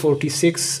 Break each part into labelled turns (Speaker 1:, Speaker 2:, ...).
Speaker 1: 46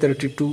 Speaker 1: 32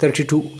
Speaker 1: 32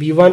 Speaker 1: B1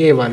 Speaker 1: A1۔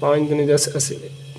Speaker 1: 5 × 10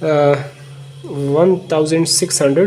Speaker 1: 1600۔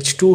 Speaker 1: H2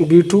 Speaker 1: B2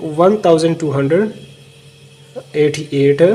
Speaker 1: 1288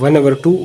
Speaker 1: 1/2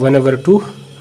Speaker 1: 1/2،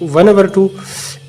Speaker 1: 1/2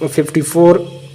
Speaker 1: 54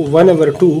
Speaker 1: 1/2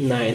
Speaker 1: 9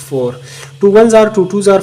Speaker 1: 4، 2 1 = 2 2 =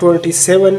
Speaker 1: 27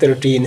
Speaker 1: 13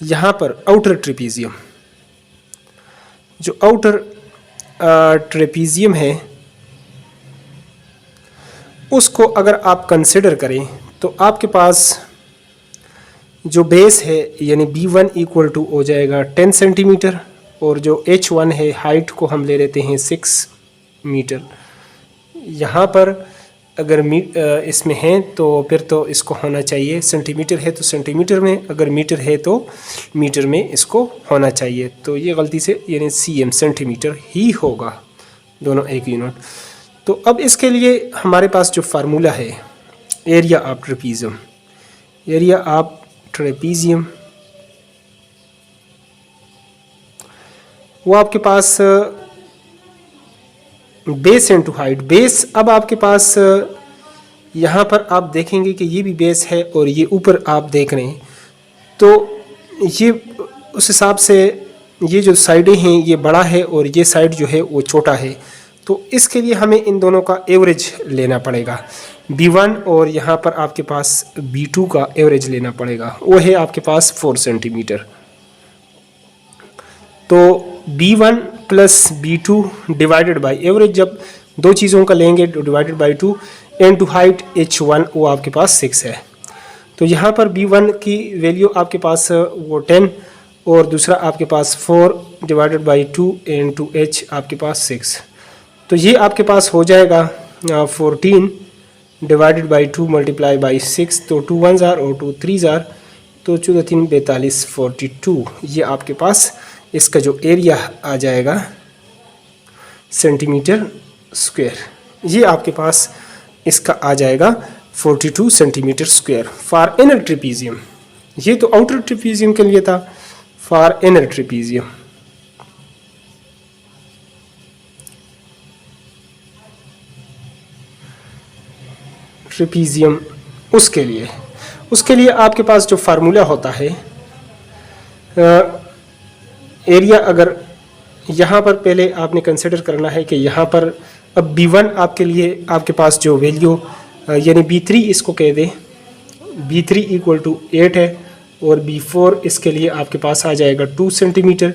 Speaker 1: यहाँ पर outer trapezium, जो आउटर ट्रेपीजियम है उसको अगर आप कंसिडर करें तो आपके पास जो बेस है यानी B1 इक्वल टू हो जाएगा 10 सेंटीमीटर, और जो H1 है हाइट को हम ले लेते हैं 6 मीटर। यहाँ पर अगर इसमें है तो फिर तो इसको होना चाहिए, सेंटीमीटर है तो सेंटीमीटर में, अगर मीटर है तो मीटर में इसको होना चाहिए। तो ये गलती से यानी cm सेंटीमीटर ही होगा, दोनों एक यूनिट। तो अब इसके लिए हमारे पास जो फार्मूला है area of trapezium, area of trapezium वो आपके पास बेस इनटू हाइट। बेस अब आपके पास यहाँ पर आप देखेंगे कि ये भी बेस है और ये ऊपर आप देख रहे हैं, तो ये उस हिसाब से ये जो साइडें हैं ये बड़ा है और ये साइड जो है वो छोटा है। तो इसके लिए हमें इन दोनों का एवरेज लेना पड़ेगा, B1 और यहाँ पर आपके पास B2 का एवरेज लेना पड़ेगा, वो है आपके पास 4 सेंटीमीटर। तो B1 plus B2 divided by average, जब दो चीज़ों का लेंगे divided by 2 into height H1 वो आपके पास 6 है। तो यहाँ पर B1 की वैल्यू आपके पास वो 10 और दूसरा आपके पास 4 डिवाइडेड बाई 2 इनटू H आपके पास 6। तो ये आपके पास हो जाएगा 14 डिवाइडेड बाई 2 मल्टीप्लाई बाई 6, तो 2 1 जार और 2 3 जार, तो 14 3 42 42। ये आपके पास इसका जो एरिया आ जाएगा सेंटीमीटर स्क्वायर, ये आपके पास इसका आ जाएगा 42 centimetre square for inner trapezium. ये तो आउटर ट्रेपीजियम के लिए था, फॉर इनर ट्रेपीजियम ट्रेपीजियम उसके लिए आपके पास जो फार्मूला होता है एरिया, अगर यहाँ पर पहले आपने कंसिडर करना है कि यहाँ पर अब B1 आपके लिए आपके पास जो वैल्यू यानी B3 इसको कह दें, B3 इक्वल टू 8 है, और B4 इसके लिए आपके पास आ जाएगा 2 सेंटीमीटर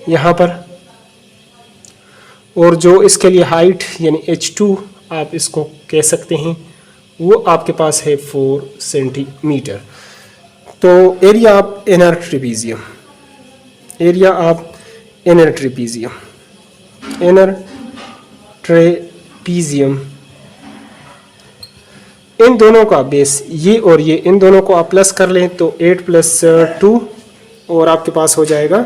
Speaker 1: यहाँ पर, और जो इसके लिए हाइट यानी H2 आप इसको कह सकते हैं वो आपके पास है 4 सेंटीमीटर। तो area of inner trapezium, area of inner trapezium, inner trapezium, इन दोनों का बेस ये और ये, इन दोनों को आप प्लस कर लें तो 8 प्लस 2 और आपके पास हो जाएगा,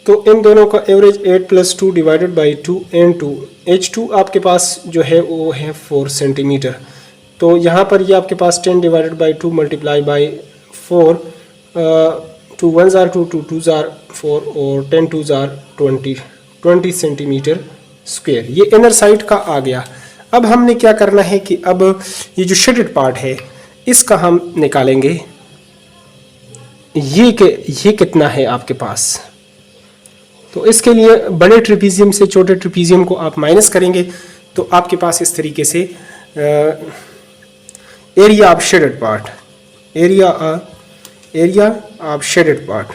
Speaker 1: तो इन दोनों का average 8 plus 2 divided by 2 into H2 आपके पास जो है वो है 4 सेंटीमीटर। तो यहाँ पर ये आपके पास 10 divided by 2 multiply by 4, 2 1 jar 2 2 2 jar 4 और 10 2 जार 20 सेंटीमीटर स्क्वायर। ये इनर साइड का आ गया। अब हमने क्या करना है कि अब ये जो शेडेड पार्ट है इसका हम निकालेंगे, ये कितना है आपके पास। तो इसके लिए बड़े ट्रेपीजियम से छोटे ट्रेपीजियम को आप माइनस करेंगे तो आपके पास इस तरीके से area of shaded part, area of shaded part,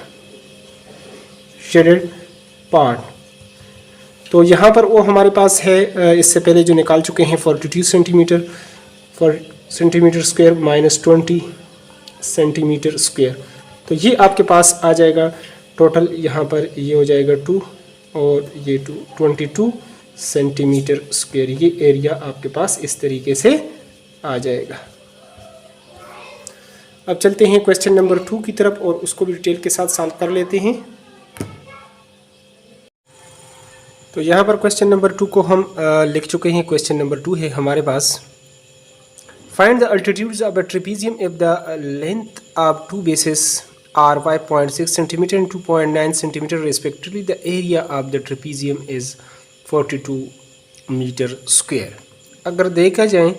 Speaker 1: तो यहाँ पर वो हमारे पास है, इससे पहले जो निकाल चुके हैं 42 centimetre square minus 20 centimetre square. तो ये आपके पास आ जाएगा टोटल, यहाँ पर ये हो जाएगा 2 और ये 22 सेंटीमीटर स्क्वायर। ये एरिया आपके पास इस तरीके से आ जाएगा। अब चलते हैं क्वेश्चन नंबर 2 की तरफ और उसको भी डिटेल के साथ सॉल्व कर लेते हैं। तो यहाँ पर क्वेश्चन नंबर 2 को हम लिख चुके हैं। क्वेश्चन नंबर 2 है हमारे पास, find the altitudes of a trapezium if the length of two bases are 5.6 cm and 2.9 cm respectively. The area of the trapezium is 42 metre square. अगर देखा जाए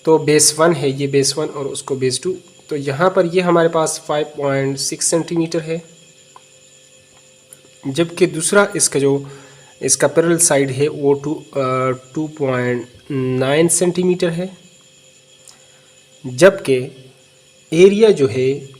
Speaker 1: तो बेस 1 है, ये बेस 1 और उसको बेस 2, तो यहाँ पर ये हमारे पास 5.6 सेंटीमीटर है, जबकि दूसरा इसका जो इसका पैरेलल साइड है वो 2.9 सेंटीमीटर है, जबकि एरिया जो है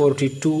Speaker 1: 42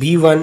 Speaker 1: B1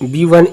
Speaker 1: B1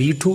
Speaker 1: B2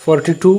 Speaker 1: 42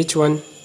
Speaker 1: H1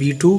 Speaker 1: B2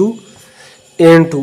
Speaker 1: 2 into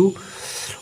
Speaker 1: 2،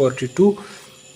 Speaker 1: 42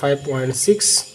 Speaker 1: 5.6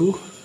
Speaker 1: 2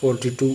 Speaker 1: 42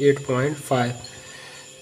Speaker 1: 8.5.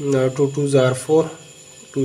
Speaker 1: 2 2 4 2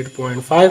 Speaker 1: 8.5.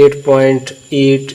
Speaker 1: 8.8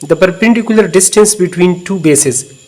Speaker 1: the perpendicular distance between two bases.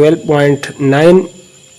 Speaker 1: 12.9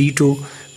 Speaker 1: B2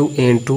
Speaker 1: 2 into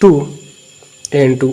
Speaker 1: 2 into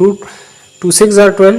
Speaker 1: 2 6 are 12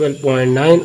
Speaker 1: 12.9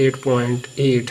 Speaker 1: 8.8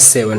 Speaker 1: 7.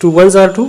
Speaker 1: 2 1 are 2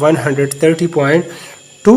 Speaker 1: 130.2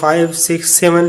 Speaker 1: 5, 6, 7,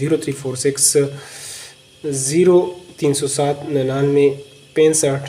Speaker 1: 0346 0307 99 65